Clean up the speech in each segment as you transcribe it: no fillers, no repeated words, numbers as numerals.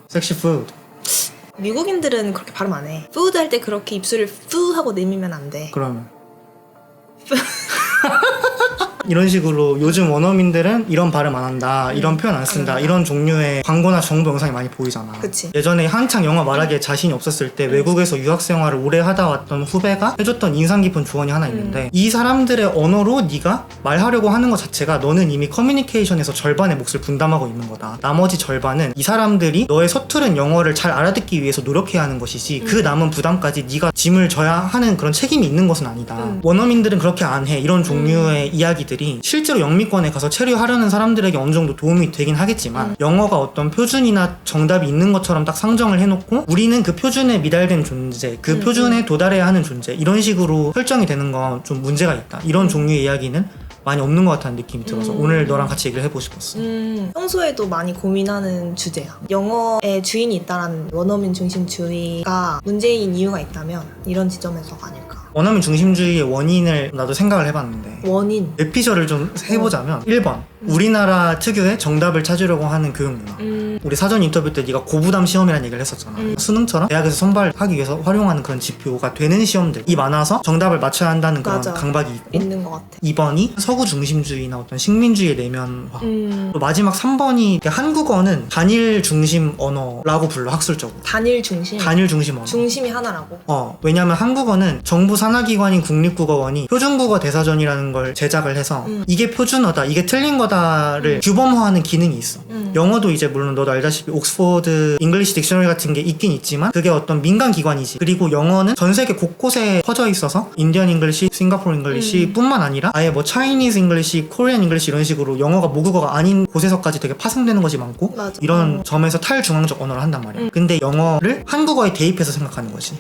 섹시 푸드. 미국인들은 그렇게 발음 안 해. 푸드 할 때 그렇게 입술을 푸 하고 내밀면 안 돼. 그러면 이런 식으로 요즘 원어민들은 이런 발음 안 한다, 이런 표현 안 쓴다, 이런 종류의 광고나 정보 영상이 많이 보이잖아. 그치. 예전에 한창 영어 말하기에 자신이 없었을 때 외국에서 유학 생활을 오래 하다 왔던 후배가 해줬던 인상 깊은 조언이 하나 있는데 이 사람들의 언어로 네가 말하려고 하는 것 자체가 너는 이미 커뮤니케이션에서 절반의 몫을 분담하고 있는 거다. 나머지 절반은 이 사람들이 너의 서투른 영어를 잘 알아듣기 위해서 노력해야 하는 것이지 그 남은 부담까지 네가 짐을 져야 하는 그런 책임이 있는 것은 아니다. 원어민들은 그렇게 안 해. 이런 종류의 이야기들이 실제로 영미권에 가서 체류하려는 사람들에게 어느 정도 도움이 되긴 하겠지만 영어가 어떤 표준이나 정답이 있는 것처럼 딱 상정을 해놓고 우리는 그 표준에 미달된 존재, 그 표준에 도달해야 하는 존재, 이런 식으로 설정이 되는 건 좀 문제가 있다. 이런 종류의 이야기는 많이 없는 것 같다는 느낌이 들어서 오늘 너랑 같이 얘기를 해보고 싶었어. 평소에도 많이 고민하는 주제야. 영어에 주인이 있다라는 원어민 중심주의가 문제인 이유가 있다면 이런 지점에서가 아닐까. 원어민 중심주의의 원인을 나도 생각을 해봤는데 원인. 에피저를 좀 해보자면 1번 우리나라 특유의 정답을 찾으려고 하는 교육 문화. 우리 사전 인터뷰 때 네가 고부담 시험이라는 얘기를 했었잖아. 수능처럼 대학에서 선발하기 위해서 활용하는 그런 지표가 되는 시험들이 많아서 정답을 맞춰야 한다는 그런 맞아. 강박이 있고 있는 것 같아. 2번이 서구 중심주의나 어떤 식민주의의 내면화. 또 마지막 3번이 한국어는 단일 중심 언어라고 불러, 학술적으로. 단일 중심. 단일 중심 언어. 중심이 하나라고. 왜냐면 한국어는 정부 산하기관인 국립국어원이 표준국어 대사전이라는 걸 제작을 해서 이게 표준어다, 이게 틀린 거다를 규범화하는 기능이 있어. 영어도 이제 물론 너도 알다시피 옥스포드 잉글리시 딕셔너리 같은 게 있긴 있지만 그게 어떤 민간 기관이지. 그리고 영어는 전 세계 곳곳에 퍼져 있어서 인디언 잉글리시, 싱가포르 잉글리시 뿐만 아니라 아예 뭐 차이니즈 잉글리시, 코리안 잉글리시 이런 식으로 영어가 모국어가 아닌 곳에서까지 되게 파생되는 것이 많고 맞아. 이런 점에서 탈중앙적 언어를 한단 말이야. 근데 영어를 한국어에 대입해서 생각하는 거지.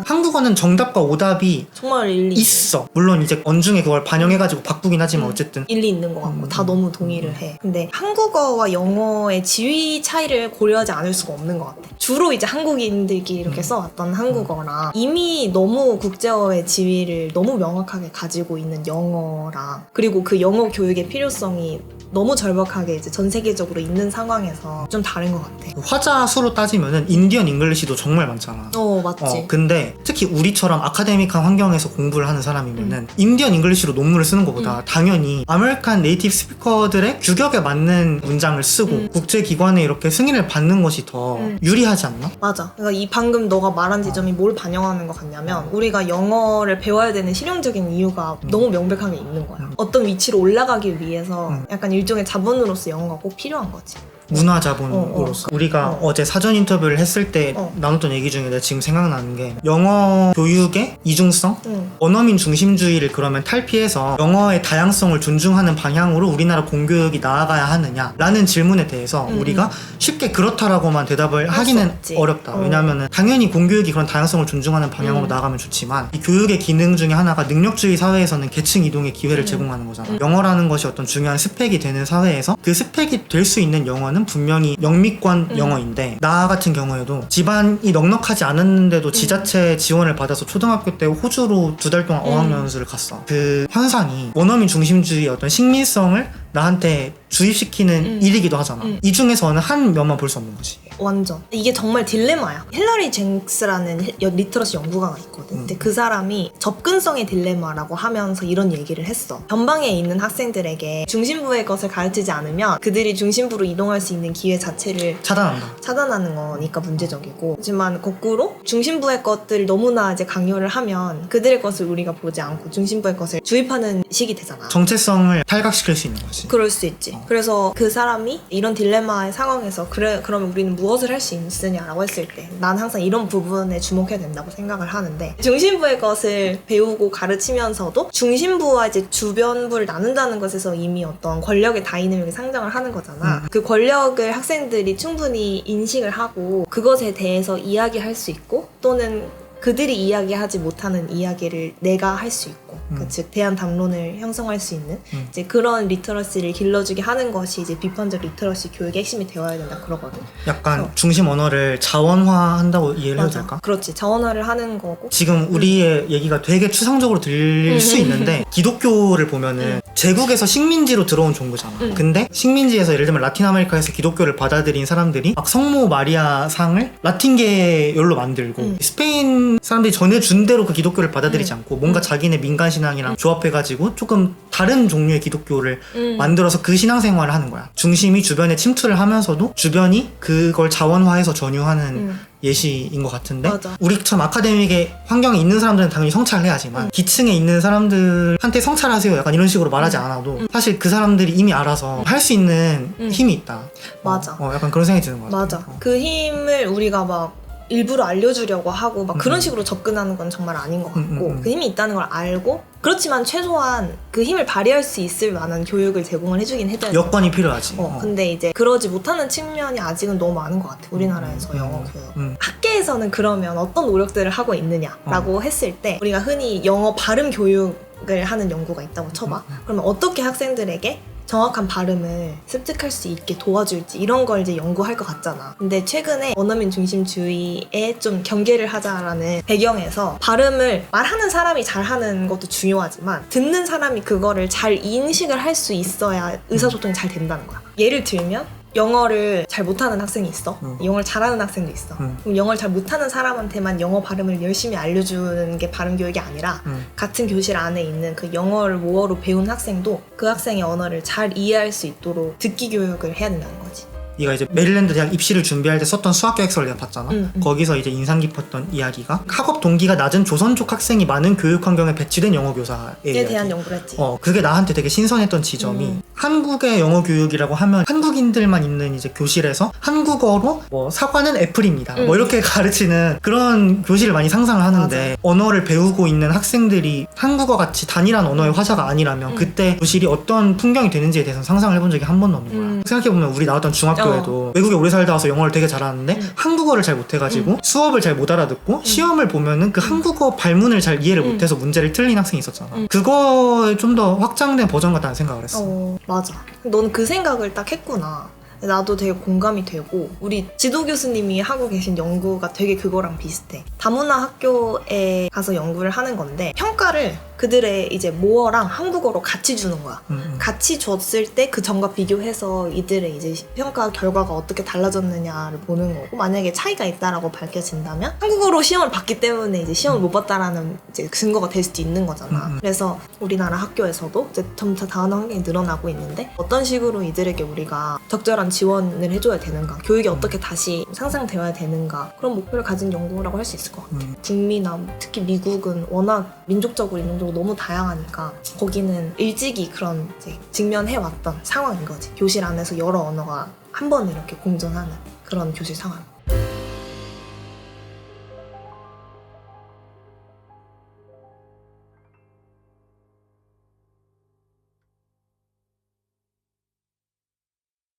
한국어는 정답과 오답이 정말 일리 있어. 물론 이제 언중에 그걸 반영해가지고 바꾸긴 하지만 어쨌든 일리 있는 것 같고 다 너무 동의를 해. 근데 한국어와 영어의 지위 차이를 고려하지 않을 수가 없는 것 같아. 주로 이제 한국인들끼리 이렇게 써왔던 한국어랑 이미 너무 국제어의 지위를 너무 명확하게 가지고 있는 영어랑 그리고 그 영어 교육의 필요성이 너무 절박하게 이제 전 세계적으로 있는 상황에서 좀 다른 것 같아. 화자 수로 따지면은 인디언 잉글리시도 정말 많잖아. 맞지. 근데 특히 우리처럼 아카데믹한 환경에서 공부를 하는 사람이면은 인디언 잉글리시로 논문을 쓰는 것보다 당연히 아메리칸 네이티브 스피커들의 규격에 맞는 문장을 쓰고 국제기관에 이렇게 승인을 받는 것이 더 유리하지 않나? 맞아. 그러니까 이 방금 너가 말한 지점이 뭘 반영하는 것 같냐면 우리가 영어를 배워야 되는 실용적인 이유가 너무 명백하게 있는 거야. 어떤 위치로 올라가기 위해서 약간 일종의 자본으로서 영어가 꼭 필요한 거지. 문화 자본으로서 우리가 어제 사전 인터뷰를 했을 때 나눴던 얘기 중에 내가 지금 생각나는 게 영어 교육의 이중성? 원어민 중심주의를 그러면 탈피해서 영어의 다양성을 존중하는 방향으로 우리나라 공교육이 나아가야 하느냐라는 질문에 대해서 우리가 쉽게 그렇다라고만 대답을 하기는 어렵다. 왜냐하면 당연히 공교육이 그런 다양성을 존중하는 방향으로 나아가면 좋지만 이 교육의 기능 중에 하나가 능력주의 사회에서는 계층 이동의 기회를 제공하는 거잖아. 영어라는 것이 어떤 중요한 스펙이 되는 사회에서 그 스펙이 될 수 있는 영어는 분명히 영미권 영어인데 나 같은 경우에도 집안이 넉넉하지 않았는데도 지자체 지원을 받아서 초등학교 때 호주로 2달 동안 어학연수를 갔어. 그 현상이 원어민 중심주의의 어떤 식민성을 나한테 주입시키는 일이기도 하잖아. 이 중에서 어느 한 면만 볼 수 없는 거지. 완전. 이게 정말 딜레마야. 힐러리 쟁스라는 리터러시 연구가가 있거든. 근데 그 사람이 접근성의 딜레마라고 하면서 이런 얘기를 했어. 전방에 있는 학생들에게 중심부의 것을 가르치지 않으면 그들이 중심부로 이동할 수 있는 기회 자체를 차단하는 거니까 문제적이고, 하지만 거꾸로 중심부의 것들을 너무나 이제 강요를 하면 그들의 것을 우리가 보지 않고 중심부의 것을 주입하는 식이 되잖아. 정체성을 탈각시킬 수 있는 거지. 그럴 수 있지. 그래서 그 사람이 이런 딜레마의 상황에서 그러면 우리는 무엇을 할 수 있으냐라고 했을 때 난 항상 이런 부분에 주목해야 된다고 생각을 하는데, 중심부의 것을 배우고 가르치면서도 중심부와 이제 주변부를 나눈다는 것에서 이미 어떤 권력의 다이내믹을 상정을 하는 거잖아. 그 권력을 학생들이 충분히 인식을 하고 그것에 대해서 이야기할 수 있고, 또는 그들이 이야기하지 못하는 이야기를 내가 할 수 있고, 즉 대안 담론을 형성할 수 있는 이제 그런 리터러시를 길러주게 하는 것이 이제 비판적 리터러시 교육의 핵심이 되어야 된다 그러거든. 약간 중심 언어를 자원화한다고 이해를 해도 맞아. 될까? 그렇지. 자원화를 하는 거고. 지금 우리의 얘기가 되게 추상적으로 들릴 수 있는데 기독교를 보면은 제국에서 식민지로 들어온 종교잖아. 근데 식민지에서 예를 들면 라틴 아메리카에서 기독교를 받아들인 사람들이 막 성모 마리아 상을 라틴계열로 만들고 스페인 사람들이 전해준 대로 그 기독교를 받아들이지 않고 뭔가 자기네 민간 신앙이랑 조합해가지고 조금 다른 종류의 기독교를 만들어서 그 신앙생활을 하는 거야. 중심이 주변에 침투를 하면서도 주변이 그걸 자원화해서 전유하는 예시인 것 같은데 맞아. 우리처럼 아카데믹의 환경에 있는 사람들은 당연히 성찰을 해야지만 기층에 있는 사람들한테 성찰하세요 약간 이런 식으로 말하지 않아도 사실 그 사람들이 이미 알아서 할 수 있는 힘이 있다. 맞아. 약간 그런 생각이 드는 것 같아. 맞아. 그 힘을 우리가 막 일부러 알려주려고 하고 막 그런 식으로 접근하는 건 정말 아닌 것 같고 그 힘이 있다는 걸 알고 그렇지만 최소한 그 힘을 발휘할 수 있을 만한 교육을 제공을 해주긴 해줘야 돼. 여건이 필요하지. 근데 이제 그러지 못하는 측면이 아직은 너무 많은 것 같아. 우리나라에서 영어 교육. 학계에서는 그러면 어떤 노력들을 하고 있느냐라고 했을 때 우리가 흔히 영어 발음 교육을 하는 연구가 있다고 쳐봐. 그러면 어떻게 학생들에게 정확한 발음을 습득할 수 있게 도와줄지 이런 걸 이제 연구할 것 같잖아. 근데 최근에 원어민 중심주의에 좀 경계를 하자라는 배경에서 발음을 말하는 사람이 잘하는 것도 중요하지만 듣는 사람이 그거를 잘 인식을 할 수 있어야 의사소통이 잘 된다는 거야. 예를 들면 영어를 잘 못하는 학생이 있어. 영어를 잘하는 학생도 있어. 그럼 영어를 잘 못하는 사람한테만 영어 발음을 열심히 알려주는 게 발음 교육이 아니라 같은 교실 안에 있는 그 영어를 모어로 배운 학생도 그 학생의 언어를 잘 이해할 수 있도록 듣기 교육을 해야 된다는 거지. 네가 이제 메릴랜드 대학 입시를 준비할 때 썼던 수학계획서를 내가 봤잖아. 거기서 이제 인상 깊었던 이야기가 학업 동기가 낮은 조선족 학생이 많은 교육 환경에 배치된 영어 교사에 대한 연구를 했지. 그게 나한테 되게 신선했던 지점이 한국의 영어 교육이라고 하면 한국인들만 있는 이제 교실에서 한국어로 뭐 사과는 애플입니다. 뭐 이렇게 가르치는 그런 교실을 많이 상상을 하는데 맞아. 언어를 배우고 있는 학생들이 한국어 같이 단일한 언어의 화자가 아니라면 그때 교실이 어떤 풍경이 되는지에 대해서 상상을 해본 적이 한 번도 없는 거야. 생각해보면 우리 나왔던 중학교에도 외국에 오래 살다 와서 영어를 되게 잘하는데 한국어를 잘 못해가지고 수업을 잘 못 알아듣고 시험을 보면은 그 한국어 발문을 잘 이해를 못해서 문제를 틀린 학생이 있었잖아. 그거에 좀 더 확장된 버전 같다는 생각을 했어. 맞아. 넌 그 생각을 딱 했구나. 나도 되게 공감이 되고 우리 지도 교수님이 하고 계신 연구가 되게 그거랑 비슷해. 다문화 학교에 가서 연구를 하는 건데 평가를 그들의 이제 모어랑 한국어로 같이 주는 거야. 같이 줬을 때 그 점과 비교해서 이들의 이제 평가 결과가 어떻게 달라졌느냐를 보는 거고 만약에 차이가 있다라고 밝혀진다면 한국어로 시험을 봤기 때문에 이제 시험을 못 봤다라는 이제 증거가 될 수도 있는 거잖아. 그래서 우리나라 학교에서도 이제 점차 다문화 환경이 늘어나고 있는데 어떤 식으로 이들에게 우리가 적절한 지원을 해줘야 되는가, 교육이 어떻게 다시 상상되어야 되는가 그런 목표를 가진 연구라고 할 수 있을 것 같아. 북미나 특히 미국은 워낙 민족적으로 인종적으로 너무 다양하니까 거기는 일찍이 그런 이제 직면해왔던 상황인 거지. 교실 안에서 여러 언어가 한 번에 이렇게 공존하는 그런 교실 상황.